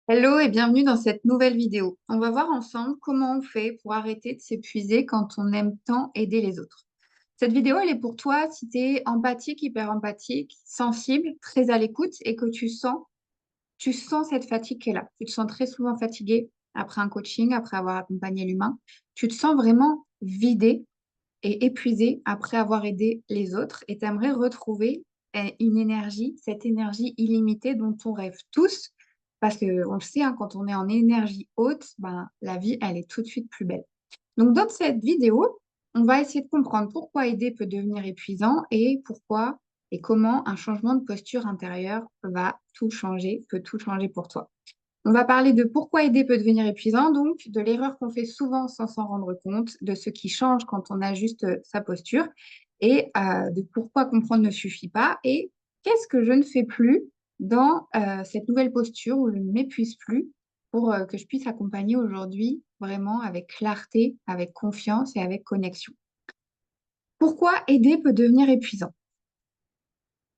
Hello et bienvenue dans cette nouvelle vidéo. On va voir ensemble comment on fait pour arrêter de s'épuiser quand on aime tant aider les autres. Cette vidéo, elle est pour toi si tu es empathique, hyper empathique, sensible, très à l'écoute et que tu sens cette fatigue qui est là. Tu te sens très souvent fatigué après un coaching, après avoir accompagné l'humain. Tu te sens vraiment vidé et épuisé après avoir aidé les autres et tu aimerais retrouver une énergie, cette énergie illimitée dont on rêve tous, parce que on le sait, hein, quand on est en énergie haute, ben, la vie, elle est tout de suite plus belle. Donc, dans cette vidéo, on va essayer de comprendre pourquoi aider peut devenir épuisant et pourquoi et comment un changement de posture intérieure va tout changer, peut tout changer pour toi. On va parler de pourquoi aider peut devenir épuisant, donc de l'erreur qu'on fait souvent sans s'en rendre compte, de ce qui change quand on ajuste sa posture et de pourquoi comprendre ne suffit pas et qu'est-ce que je ne fais plus dans cette nouvelle posture où je ne m'épuise plus pour que je puisse accompagner aujourd'hui vraiment avec clarté, avec confiance et avec connexion. Pourquoi aider peut devenir épuisant?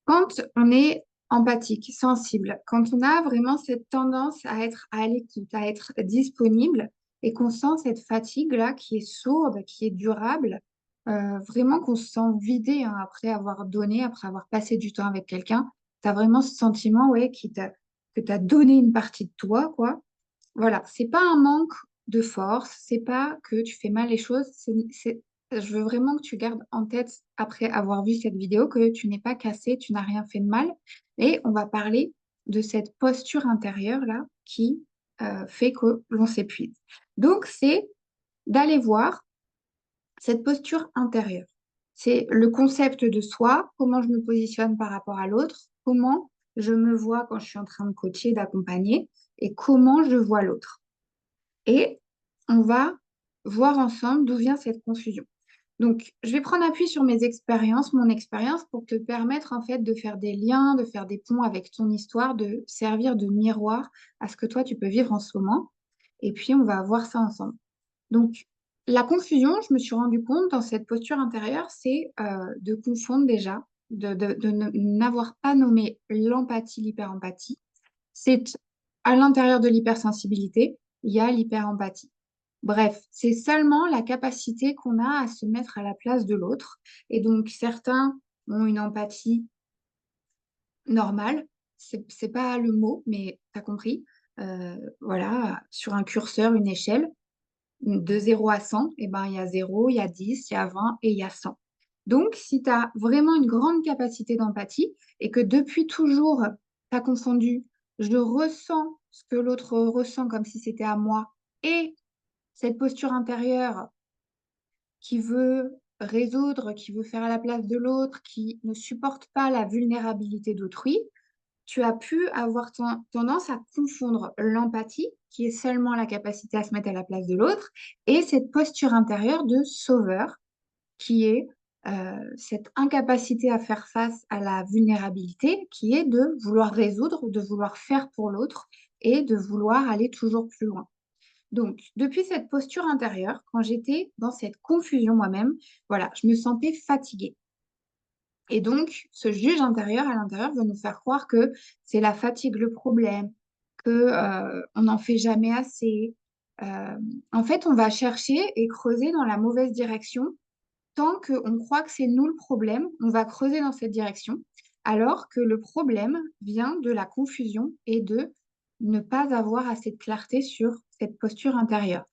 Quand on est empathique, sensible, quand on a vraiment cette tendance à être à l'écoute, à être disponible et qu'on sent cette fatigue-là qui est sourde, qui est durable, vraiment qu'on se sent vidé hein, après avoir donné, après avoir passé du temps avec quelqu'un, tu as vraiment ce sentiment ouais, que tu as donné une partie de toi, quoi. Voilà, c'est pas un manque de force, c'est pas que tu fais mal les choses, je veux vraiment que tu gardes en tête, après avoir vu cette vidéo, que tu n'es pas cassé, tu n'as rien fait de mal. Et on va parler de cette posture intérieure-là qui fait que l'on s'épuise. Donc, c'est d'aller voir cette posture intérieure. C'est le concept de soi, comment je me positionne par rapport à l'autre, comment je me vois quand je suis en train de coacher, d'accompagner, et comment je vois l'autre. Et on va voir ensemble d'où vient cette confusion. Donc, je vais prendre appui sur mes expériences, mon expérience, pour te permettre en fait de faire des liens, de faire des ponts avec ton histoire, de servir de miroir à ce que toi tu peux vivre en ce moment. Et puis, on va voir ça ensemble. Donc, la confusion, je me suis rendu compte dans cette posture intérieure, c'est de confondre déjà, n'avoir pas nommé l'empathie, l'hyperempathie. C'est à l'intérieur de l'hypersensibilité, il y a l'hyperempathie. Bref, c'est seulement la capacité qu'on a à se mettre à la place de l'autre. Et donc, certains ont une empathie normale. C'est pas le mot, mais tu as compris. Voilà, sur un curseur, une échelle, de 0 à 100, eh ben, il y a 0, il y a 10, il y a 20 et il y a 100. Donc, si tu as vraiment une grande capacité d'empathie et que depuis toujours, tu as confondu, je ressens ce que l'autre ressent comme si c'était à moi et cette posture intérieure qui veut résoudre, qui veut faire à la place de l'autre, qui ne supporte pas la vulnérabilité d'autrui, tu as pu avoir tendance à confondre l'empathie, qui est seulement la capacité à se mettre à la place de l'autre, et cette posture intérieure de sauveur, qui est cette incapacité à faire face à la vulnérabilité, qui est de vouloir résoudre, de vouloir faire pour l'autre et de vouloir aller toujours plus loin. Donc, depuis cette posture intérieure, quand j'étais dans cette confusion moi-même, voilà, je me sentais fatiguée. Et donc, ce juge intérieur à l'intérieur va nous faire croire que c'est la fatigue le problème, que on n'en fait jamais assez. Euh, En fait, on va chercher et creuser dans la mauvaise direction. Tant qu'on croit que c'est nous le problème, on va creuser dans cette direction, alors que le problème vient de la confusion et de ne pas avoir assez de clarté sur cette posture intérieure.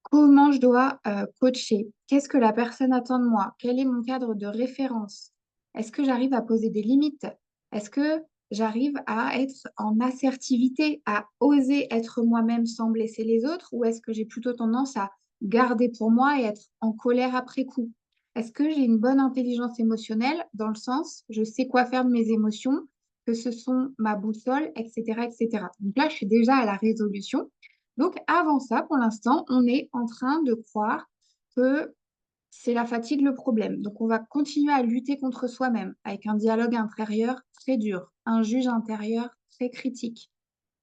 Comment je dois coacher? Qu'est-ce que la personne attend de moi? Quel est mon cadre de référence? Est-ce que j'arrive à poser des limites? Est-ce que j'arrive à être en assertivité, à oser être moi-même sans blesser les autres? Ou est-ce que j'ai plutôt tendance à garder pour moi et être en colère après coup? Est-ce que j'ai une bonne intelligence émotionnelle dans le sens, je sais quoi faire de mes émotions, que ce sont ma boussole, etc., etc. Donc là, je suis déjà à la résolution. Donc, avant ça, pour l'instant, on est en train de croire que c'est la fatigue le problème. Donc, on va continuer à lutter contre soi-même avec un dialogue intérieur très dur, un juge intérieur très critique.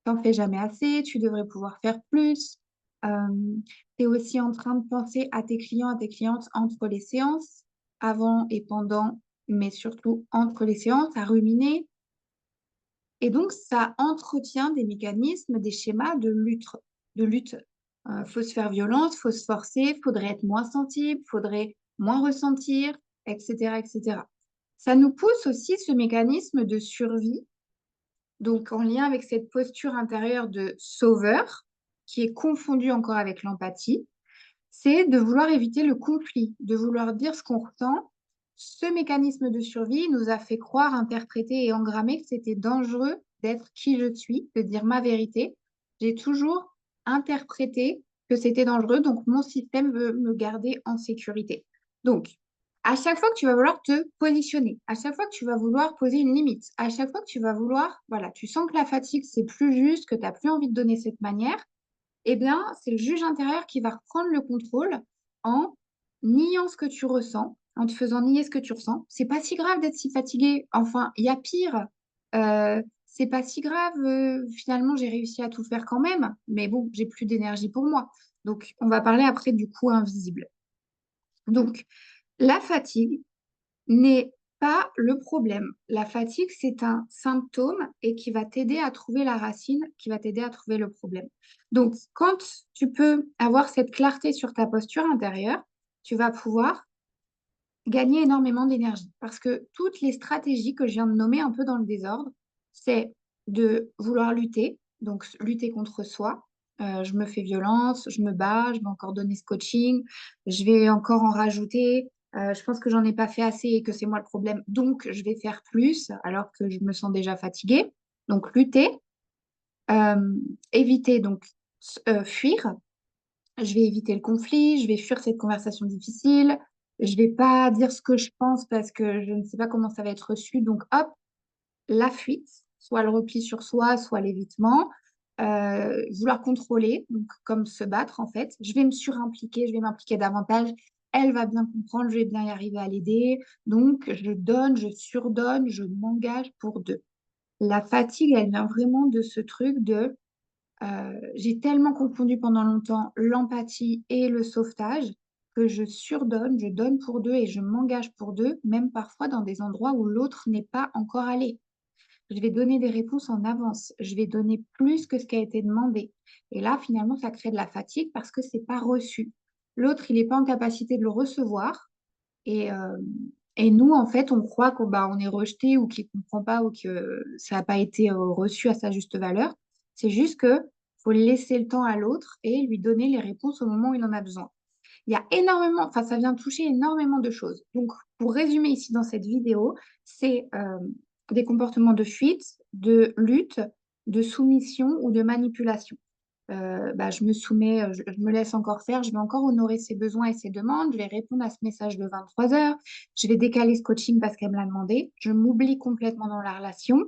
T'en fais jamais assez, tu devrais pouvoir faire plus. Tu es aussi en train de penser à tes clients, à tes clientes entre les séances, avant et pendant, mais surtout entre les séances, à ruminer. Et donc, ça entretient des mécanismes, des schémas de lutte. Faut se faire violence, faut se forcer, faudrait être moins sensible, faudrait moins ressentir, etc., etc. Ça nous pousse aussi ce mécanisme de survie, donc en lien avec cette posture intérieure de sauveur, qui est confondue encore avec l'empathie, c'est de vouloir éviter le conflit, de vouloir dire ce qu'on ressent. Ce mécanisme de survie nous a fait croire, interpréter et engrammer que c'était dangereux d'être qui je suis, de dire ma vérité. J'ai toujours interprété que c'était dangereux, donc mon système veut me garder en sécurité. Donc, à chaque fois que tu vas vouloir te positionner, à chaque fois que tu vas vouloir poser une limite, à chaque fois que tu vas vouloir, voilà, tu sens que la fatigue, c'est plus juste, que tu n'as plus envie de donner cette manière, eh bien, c'est le juge intérieur qui va reprendre le contrôle en niant ce que tu ressens, en te faisant nier ce que tu ressens. C'est pas si grave d'être si fatigué. Enfin, il y a pire. C'est pas si grave. Finalement, j'ai réussi à tout faire quand même. Mais bon, j'ai plus d'énergie pour moi. Donc, on va parler après du coût invisible. Donc, la fatigue n'est pas le problème. La fatigue, c'est un symptôme et qui va t'aider à trouver la racine, qui va t'aider à trouver le problème. Donc, quand tu peux avoir cette clarté sur ta posture intérieure, tu vas pouvoir gagner énormément d'énergie. Parce que toutes les stratégies que je viens de nommer un peu dans le désordre, c'est de vouloir lutter, donc lutter contre soi. Je me fais violence, je me bats, je vais encore donner ce coaching, je vais encore en rajouter. Je pense que j'en ai pas fait assez et que c'est moi le problème, donc je vais faire plus alors que je me sens déjà fatiguée. Donc lutter, euh, éviter, donc fuir, je vais éviter le conflit, je vais fuir cette conversation difficile, je vais pas dire ce que je pense parce que je ne sais pas comment ça va être reçu. Donc, hop, la fuite, soit le repli sur soi, soit l'évitement, vouloir contrôler, donc comme se battre en fait. Je vais me surimpliquer, je vais m'impliquer davantage. Elle va bien comprendre, je vais bien y arriver à l'aider. Donc, je donne, je surdonne, je m'engage pour deux. La fatigue, elle vient vraiment de ce truc de j'ai tellement confondu pendant longtemps l'empathie et le sauvetage que je surdonne, je donne pour deux et je m'engage pour deux, même parfois dans des endroits où l'autre n'est pas encore allé. Je vais donner des réponses en avance, je vais donner plus que ce qui a été demandé. Et là, finalement, ça crée de la fatigue parce que c'est pas reçu. L'autre, il n'est pas en capacité de le recevoir et, euh, et nous, en fait, on croit qu'on bah, on est rejeté ou qu'il ne comprend pas ou que ça n'a pas été reçu à sa juste valeur. C'est juste que faut laisser le temps à l'autre et lui donner les réponses au moment où il en a besoin. Il y a énormément, enfin, ça vient toucher énormément de choses. Donc, pour résumer ici dans cette vidéo, c'est des comportements de fuite, de lutte, de soumission ou de manipulation. Bah, je me soumets, je me laisse encore faire, je vais encore honorer ses besoins et ses demandes, je vais répondre à ce message de 23 heures, je vais décaler ce coaching parce qu'elle me l'a demandé, je m'oublie complètement dans la relation.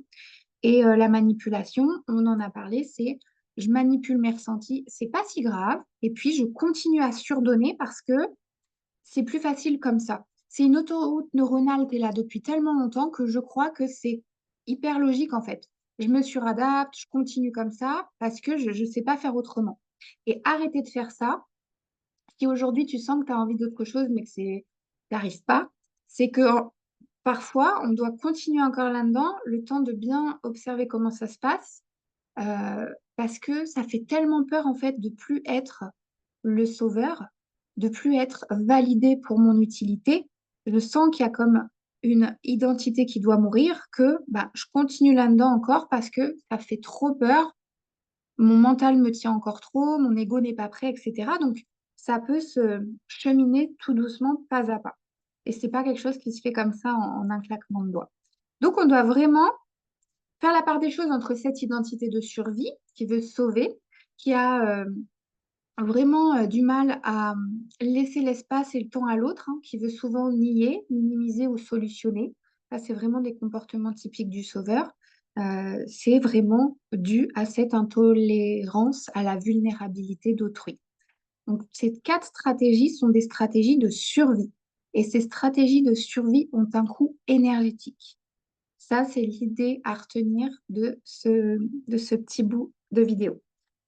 Et la manipulation, on en a parlé, c'est je manipule mes ressentis, c'est pas si grave, et puis je continue à surdonner parce que c'est plus facile comme ça. C'est une autoroute neuronale qui est là depuis tellement longtemps que je crois que c'est hyper logique en fait. Je me suradapte, je continue comme ça parce que je ne sais pas faire autrement. Et arrêter de faire ça, si aujourd'hui tu sens que tu as envie d'autre chose mais que tu n'arrives pas, c'est que parfois on doit continuer encore là-dedans, le temps de bien observer comment ça se passe, euh, parce que ça fait tellement peur en fait de plus être le sauveur, de plus être validé pour mon utilité. Je sens qu'il y a comme une identité qui doit mourir, que bah, je continue là-dedans encore parce que ça fait trop peur, mon mental me tient encore trop, mon ego n'est pas prêt, etc. Donc ça peut se cheminer tout doucement, pas à pas. Et c'est pas quelque chose qui se fait comme ça en un claquement de doigts. Donc on doit vraiment faire la part des choses entre cette identité de survie qui veut sauver, qui a vraiment du mal à laisser l'espace et le temps à l'autre, hein, qui veut souvent nier, minimiser ou solutionner. Ça, c'est vraiment des comportements typiques du sauveur. C'est vraiment dû à cette intolérance à la vulnérabilité d'autrui. Donc, ces quatre stratégies sont des stratégies de survie. Et ces stratégies de survie ont un coût énergétique. Ça, c'est l'idée à retenir de ce petit bout de vidéo.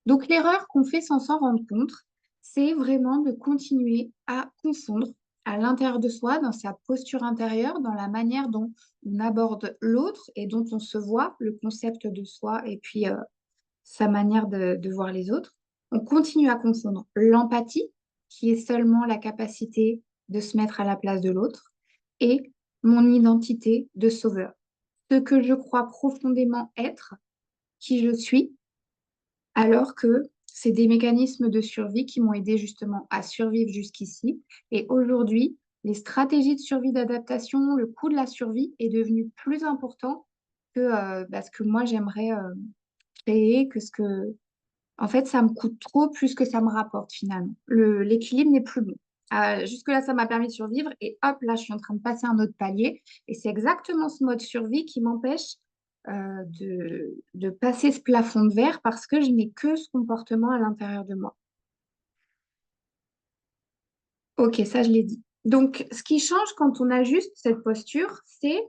Donc, l'erreur qu'on fait sans s'en rendre compte, c'est vraiment de continuer à confondre à l'intérieur de soi, dans sa posture intérieure, dans la manière dont on aborde l'autre et dont on se voit, le concept de soi et puis sa manière de voir les autres. On continue à confondre l'empathie, qui est seulement la capacité de se mettre à la place de l'autre, et mon identité de sauveur. Ce que je crois profondément être, qui je suis, alors que c'est des mécanismes de survie qui m'ont aidé justement à survivre jusqu'ici. Et aujourd'hui, les stratégies de survie d'adaptation, le coût de la survie est devenu plus important que ce que moi j'aimerais créer, que ce que... En fait, ça me coûte trop plus que ça me rapporte finalement. L'équilibre n'est plus bon. Jusque-là, ça m'a permis de survivre et hop, là, je suis en train de passer un autre palier. Et c'est exactement ce mode survie qui m'empêche de passer ce plafond de verre parce que je n'ai que ce comportement à l'intérieur de moi. Ok, ça, je l'ai dit. Donc, ce qui change quand on ajuste cette posture, c'est,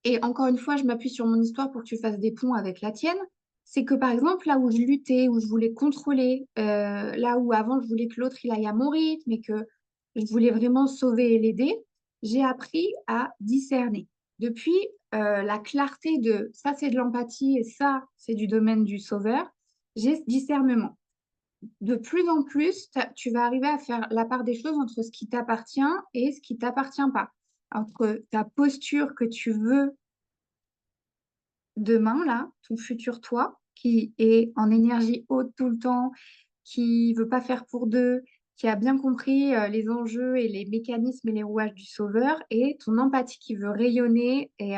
et encore une fois, je m'appuie sur mon histoire pour que tu fasses des ponts avec la tienne, c'est que par exemple, là où je luttais, où je voulais contrôler, là où avant je voulais que l'autre il aille à mon rythme et que je voulais vraiment sauver et l'aider, j'ai appris à discerner. Depuis la clarté de ça c'est de l'empathie et ça c'est du domaine du sauveur, j'ai ce discernement. De plus en plus, tu vas arriver à faire la part des choses entre ce qui t'appartient et ce qui t'appartient pas. Entre ta posture que tu veux demain, là, ton futur toi, qui est en énergie haute tout le temps, qui veut pas faire pour deux, qui a bien compris les enjeux et les mécanismes et les rouages du sauveur, et ton empathie qui veut rayonner et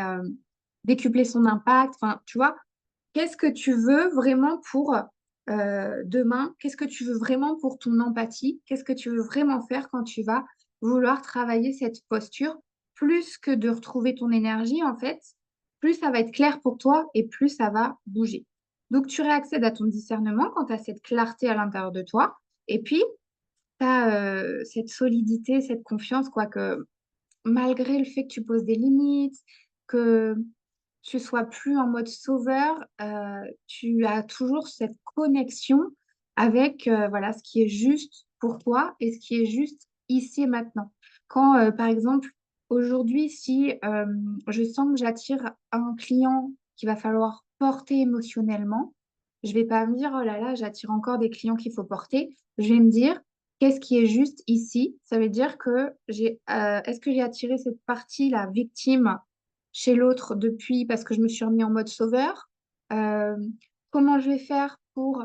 décupler son impact. Enfin, tu vois, qu'est-ce que tu veux vraiment pour demain? Qu'est-ce que tu veux vraiment pour ton empathie? Qu'est-ce que tu veux vraiment faire quand tu vas vouloir travailler cette posture? Plus que de retrouver ton énergie, en fait, plus ça va être clair pour toi et plus ça va bouger. Donc, tu réaccèdes à ton discernement quand tu as cette clarté à l'intérieur de toi. Et puis, tu as cette solidité, cette confiance, quoi, que malgré le fait que tu poses des limites, que tu sois plus en mode sauveur, tu as toujours cette connexion avec voilà, ce qui est juste pour toi et ce qui est juste ici et maintenant. Quand, par exemple, aujourd'hui, si je sens que j'attire un client qu'il va falloir porter émotionnellement, je vais pas me dire, oh là là, j'attire encore des clients qu'il faut porter. Je vais me dire, qu'est-ce qui est juste ici? Ça veut dire que est-ce que j'ai attiré cette partie, la victime, chez l'autre depuis parce que je me suis remis en mode sauveur? Euh, Comment je vais faire pour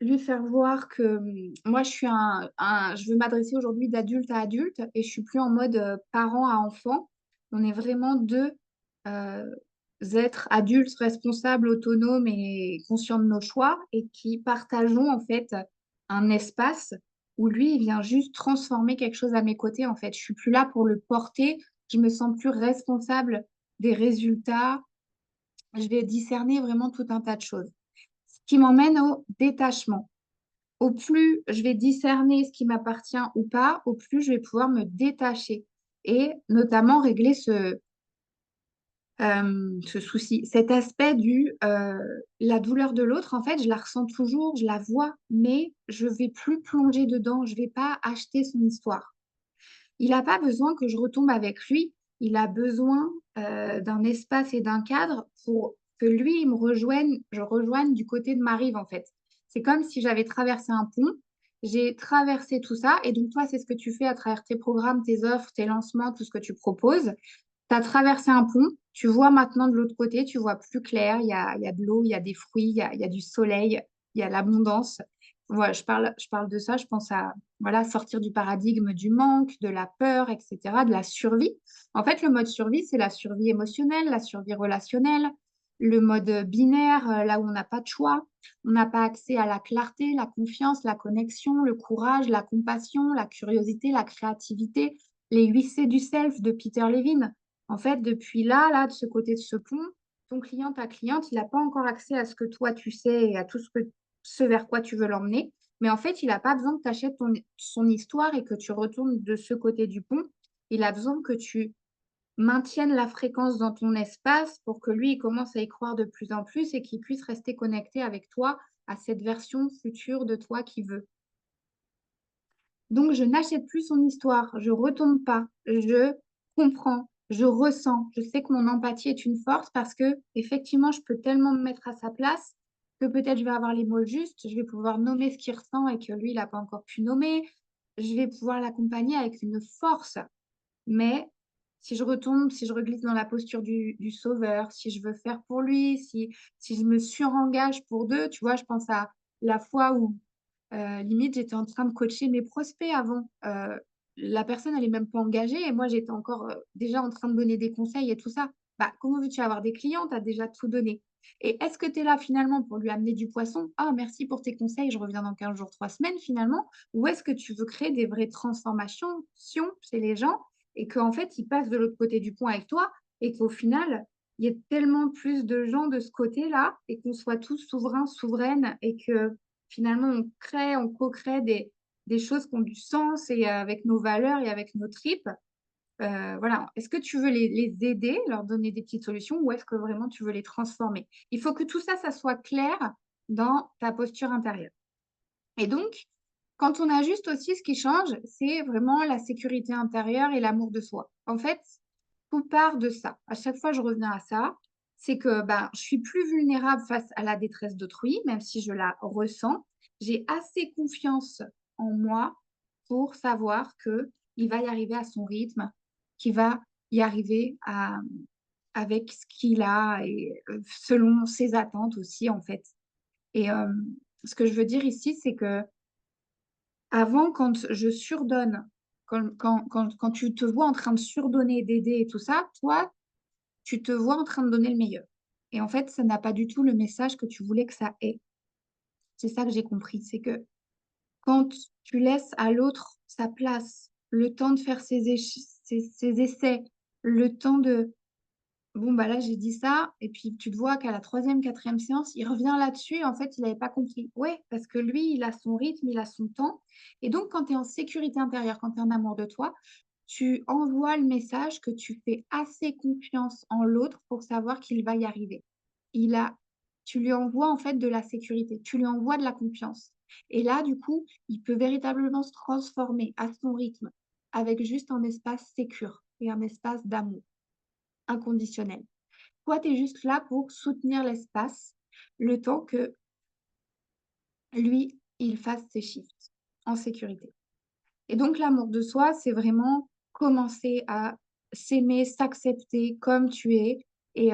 lui faire voir que moi, je suis je veux m'adresser aujourd'hui d'adulte à adulte et je suis plus en mode parent à enfant. On est vraiment deux euh, êtres adultes, responsables, autonomes et conscients de nos choix et qui partageons en fait un espace où lui, il vient juste transformer quelque chose à mes côtés. En fait, je suis plus là pour le porter. Je me sens plus responsable des résultats. Je vais discerner vraiment tout un tas de choses. Ce qui m'emmène au détachement. Au plus je vais discerner ce qui m'appartient ou pas, au plus je vais pouvoir me détacher et notamment régler ce souci, cet aspect la douleur de l'autre, en fait, je la ressens toujours, je la vois, mais je vais plus plonger dedans, je vais pas acheter son histoire. Il n'a pas besoin que je retombe avec lui, il a besoin d'un espace et d'un cadre pour que lui, il me rejoigne, je rejoigne du côté de ma rive, en fait. C'est comme si j'avais traversé un pont, j'ai traversé tout ça, et donc toi, c'est ce que tu fais à travers tes programmes, tes offres, tes lancements, tout ce que tu proposes. Tu as traversé un pont, tu vois maintenant de l'autre côté, tu vois plus clair, il y a de l'eau, il y a des fruits, il y a du soleil, il y a l'abondance. Voilà, je parle de ça, je pense à voilà, sortir du paradigme du manque, de la peur, etc., de la survie. En fait, le mode survie, c'est la survie émotionnelle, la survie relationnelle, le mode binaire, là où on n'a pas de choix, on n'a pas accès à la clarté, la confiance, la connexion, le courage, la compassion, la curiosité, la créativité, les 8 C du self de Peter Levine. En fait, depuis là, de ce côté de ce pont, ton client, ta cliente, il n'a pas encore accès à ce que toi tu sais et à tout ce vers quoi tu veux l'emmener. Mais en fait, il n'a pas besoin que tu achètes son histoire et que tu retournes de ce côté du pont. Il a besoin que tu maintiennes la fréquence dans ton espace pour que lui, il commence à y croire de plus en plus et qu'il puisse rester connecté avec toi à cette version future de toi qu'il veut. Donc, je n'achète plus son histoire, je retombe pas, je comprends, je ressens. Je sais que mon empathie est une force parce que, effectivement, je peux tellement me mettre à sa place que peut-être je vais avoir les mots justes, je vais pouvoir nommer ce qu'il ressent et que lui, il n'a pas encore pu nommer. Je vais pouvoir l'accompagner avec une force. Mais si je retombe, si je reglisse dans la posture du sauveur, si je veux faire pour lui, si je me surengage pour deux, tu vois, je pense à la fois où limite j'étais en train de coacher mes prospects avant. La personne, elle est même pas engagée et moi, j'étais encore déjà en train de donner des conseils et tout ça. Bah, comment veux-tu avoir des clients? Tu as déjà tout donné. Et est-ce que tu es là finalement pour lui amener du poisson? Ah, merci pour tes conseils, je reviens dans 15 jours, 3 semaines finalement. Ou est-ce que tu veux créer des vraies transformations chez les gens et qu'en fait, ils passent de l'autre côté du pont avec toi et qu'au final, il y ait tellement plus de gens de ce côté-là et qu'on soit tous souverains, souveraines et que finalement, on co-crée des choses qui ont du sens et avec nos valeurs et avec nos tripes. Voilà. Est-ce que tu veux les aider, leur donner des petites solutions ou est-ce que vraiment tu veux les transformer? Il faut que tout ça, ça soit clair dans ta posture intérieure. Et donc, quand on ajuste aussi, ce qui change, c'est vraiment la sécurité intérieure et l'amour de soi. En fait, tout part de ça. À chaque fois, je reviens à ça. C'est que ben, je suis plus vulnérable face à la détresse d'autrui, même si je la ressens. J'ai assez confiance en moi pour savoir que il va y arriver à son rythme, qu'il va y arriver avec ce qu'il a et selon ses attentes aussi, en fait. Et ce que je veux dire ici, c'est que avant, quand je surdonne, quand tu te vois en train de surdonner, d'aider et tout ça, toi, tu te vois en train de donner le meilleur. Et en fait, ça n'a pas du tout le message que tu voulais que ça ait. C'est ça que j'ai compris, c'est que quand tu laisses à l'autre sa place, le temps de faire ses essais, le temps de bon, bah là, j'ai dit ça, et puis tu te vois qu'à la troisième, quatrième séance, il revient là-dessus, et en fait, il n'avait pas compris. Ouais, parce que lui, il a son rythme, il a son temps. Et donc, quand tu es en sécurité intérieure, quand tu es en amour de toi, tu envoies le message que tu fais assez confiance en l'autre pour savoir qu'il va y arriver. Il a, tu lui envoies en fait de la sécurité, tu lui envoies de la confiance. Et là, du coup, il peut véritablement se transformer à son rythme, avec juste un espace sécure et un espace d'amour inconditionnel. Toi, tu es juste là pour soutenir l'espace, le temps que lui, il fasse ses shifts en sécurité. Et donc, l'amour de soi, c'est vraiment commencer à s'aimer, s'accepter comme tu es. Et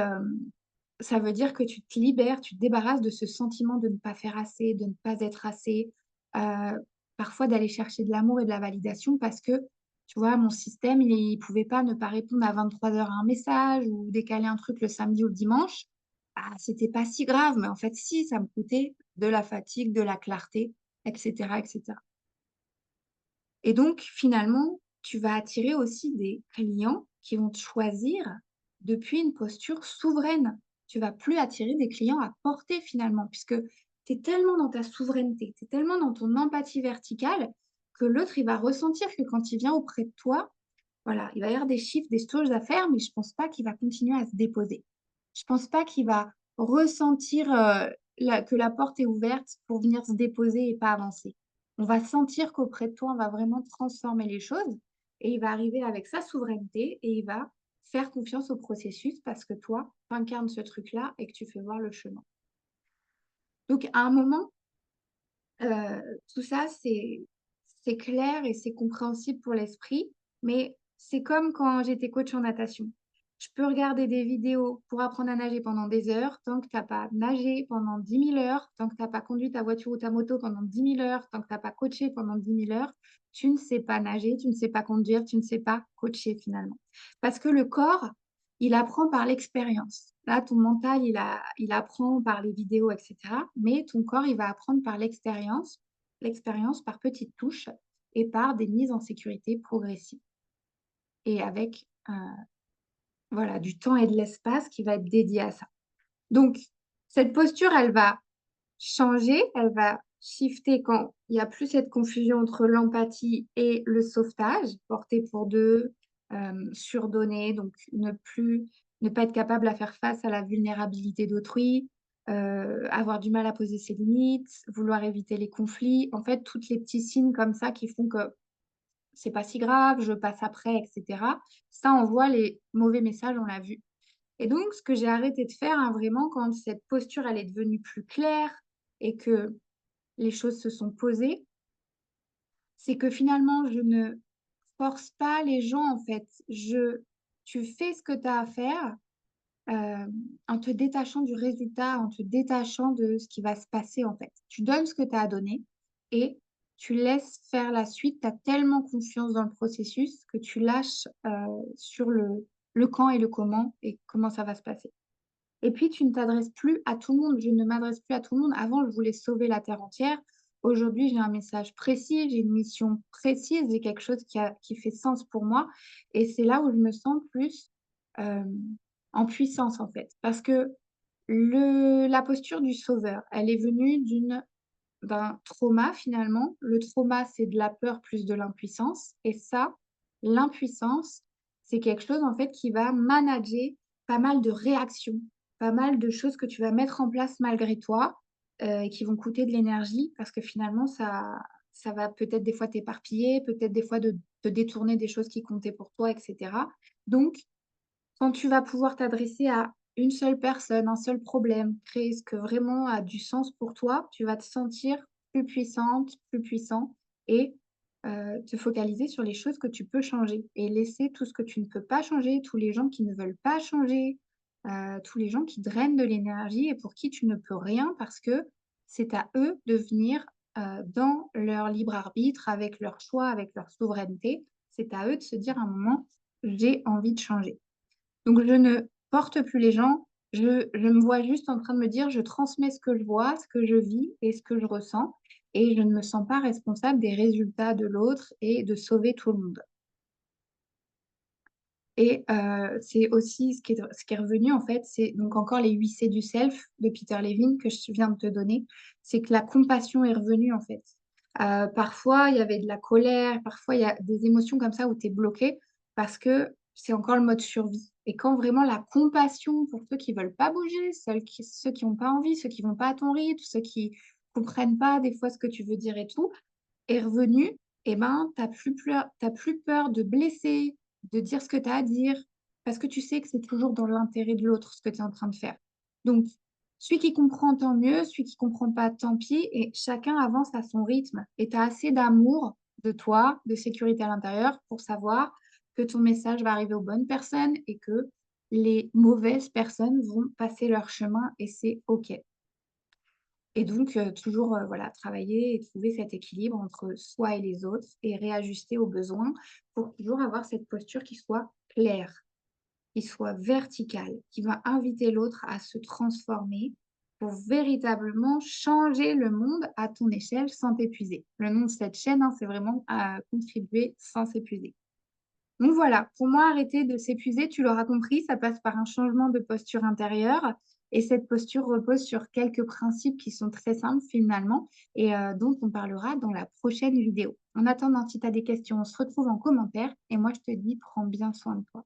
ça veut dire que tu te libères, tu te débarrasses de ce sentiment de ne pas faire assez, de ne pas être assez, euh, parfois d'aller chercher de l'amour et de la validation parce que, tu vois, mon système, il ne pouvait pas ne pas répondre à 23 heures à un message ou décaler un truc le samedi ou le dimanche. Ah, c'était pas si grave, mais en fait, si, ça me coûtait de la fatigue, de la clarté, etc., etc. Et donc, finalement, tu vas attirer aussi des clients qui vont te choisir depuis une posture souveraine. Tu vas plus attirer des clients à portée finalement, puisque tu es tellement dans ta souveraineté, tu es tellement dans ton empathie verticale que l'autre, il va ressentir que quand il vient auprès de toi, voilà, il va y avoir des chiffres, des choses à faire, mais je pense pas qu'il va continuer à se déposer. Je pense pas qu'il va ressentir que la porte est ouverte pour venir se déposer et pas avancer. On va sentir qu'auprès de toi, on va vraiment transformer les choses et il va arriver avec sa souveraineté et il va faire confiance au processus parce que toi, tu incarnes ce truc-là et que tu fais voir le chemin. Donc, à un moment, euh, tout ça, c'est clair et c'est compréhensible pour l'esprit, mais c'est comme quand j'étais coach en natation. Je peux regarder des vidéos pour apprendre à nager pendant des heures, tant que tu n'as pas nagé pendant 10 000 heures, tant que tu n'as pas conduit ta voiture ou ta moto pendant 10 000 heures, tant que tu n'as pas coaché pendant 10 000 heures, tu ne sais pas nager, tu ne sais pas conduire, tu ne sais pas coacher finalement. Parce que le corps, il apprend par l'expérience. Là, ton mental, il apprend par les vidéos, etc. Mais ton corps, il va apprendre par l'expérience par petites touches et par des mises en sécurité progressives. Et avec voilà, du temps et de l'espace qui va être dédié à ça. Donc, cette posture, elle va changer, elle va shifter quand il n'y a plus cette confusion entre l'empathie et le sauvetage, porté pour deux, surdonné, donc ne pas être capable à faire face à la vulnérabilité d'autrui, avoir du mal à poser ses limites, vouloir éviter les conflits. En fait, tous les petits signes comme ça qui font que c'est pas si grave, je passe après, et cetera. Ça envoie les mauvais messages, on l'a vu. Et donc ce que j'ai arrêté de faire, hein, vraiment quand cette posture, elle est devenue plus claire et que les choses se sont posées, c'est que finalement je ne force pas les gens, en fait. Tu fais ce que tu as à faire, en te détachant du résultat, en te détachant de ce qui va se passer, en fait. Tu donnes ce que tu as à donner et tu laisses faire la suite. Tu as tellement confiance dans le processus que tu lâches, sur le quand et le comment et comment ça va se passer. Et puis tu ne t'adresses plus à tout le monde. Je ne m'adresse plus à tout le monde. Avant, je voulais sauver la terre entière. Aujourd'hui, j'ai un message précis, j'ai une mission précise, j'ai quelque chose qui fait sens pour moi et c'est là où je me sens plus, en puissance, en fait. Parce que le la posture du sauveur, elle est venue d'un trauma, finalement. Le trauma, c'est de la peur plus de l'impuissance et ça, l'impuissance, c'est quelque chose, en fait, qui va manager pas mal de réactions, pas mal de choses que tu vas mettre en place malgré toi, et qui vont coûter de l'énergie parce que finalement ça va peut-être des fois t'éparpiller, peut-être des fois de te détourner des choses qui comptaient pour toi et cetera. Donc quand tu vas pouvoir t'adresser à une seule personne, un seul problème, créer ce que vraiment a du sens pour toi, tu vas te sentir plus puissante, plus puissant et te focaliser sur les choses que tu peux changer et laisser tout ce que tu ne peux pas changer, tous les gens qui ne veulent pas changer, tous les gens qui drainent de l'énergie et pour qui tu ne peux rien parce que c'est à eux de venir, dans leur libre arbitre, avec leur choix, avec leur souveraineté. C'est à eux de se dire à un moment: «J'ai envie de changer». Donc je ne porte plus les gens, je me vois juste en train de me dire: «Je transmets ce que je vois, ce que je vis et ce que je ressens et je ne me sens pas responsable des résultats de l'autre et de sauver tout le monde». Et c'est aussi ce qui est revenu en fait, c'est donc encore les 8 C du self de Peter Levine que je viens de te donner. C'est que la compassion est revenue en fait. Parfois, il y avait de la colère, parfois il y a des émotions comme ça où tu es bloqué parce que c'est encore le mode survie. Et quand vraiment la compassion pour ceux qui veulent pas bouger, ceux qui ont pas envie, ceux qui vont pas à ton rythme, ceux qui comprennent pas des fois ce que tu veux dire et tout, est revenu, et ben, tu plus peur de blesser, de dire ce que tu as à dire, parce que tu sais que c'est toujours dans l'intérêt de l'autre ce que tu es en train de faire. Donc, celui qui comprend, tant mieux, celui qui comprend pas, tant pis, et chacun avance à son rythme. Et tu as assez d'amour de toi, de sécurité à l'intérieur pour savoir que ton message va arriver aux bonnes personnes et que les mauvaises personnes vont passer leur chemin et c'est OK. Et donc, toujours, voilà, travailler et trouver cet équilibre entre soi et les autres et réajuster aux besoins pour toujours avoir cette posture qui soit claire, qui soit verticale, qui va inviter l'autre à se transformer pour véritablement changer le monde à ton échelle sans t'épuiser. Le nom de cette chaîne, hein, c'est vraiment à contribuer sans s'épuiser. Donc voilà, pour moi, arrêter de s'épuiser, tu l'auras compris, ça passe par un changement de posture intérieure. Et cette posture repose sur quelques principes qui sont très simples finalement et dont on parlera dans la prochaine vidéo. En attendant, si tu as des questions, on se retrouve en commentaire et moi je te dis, prends bien soin de toi.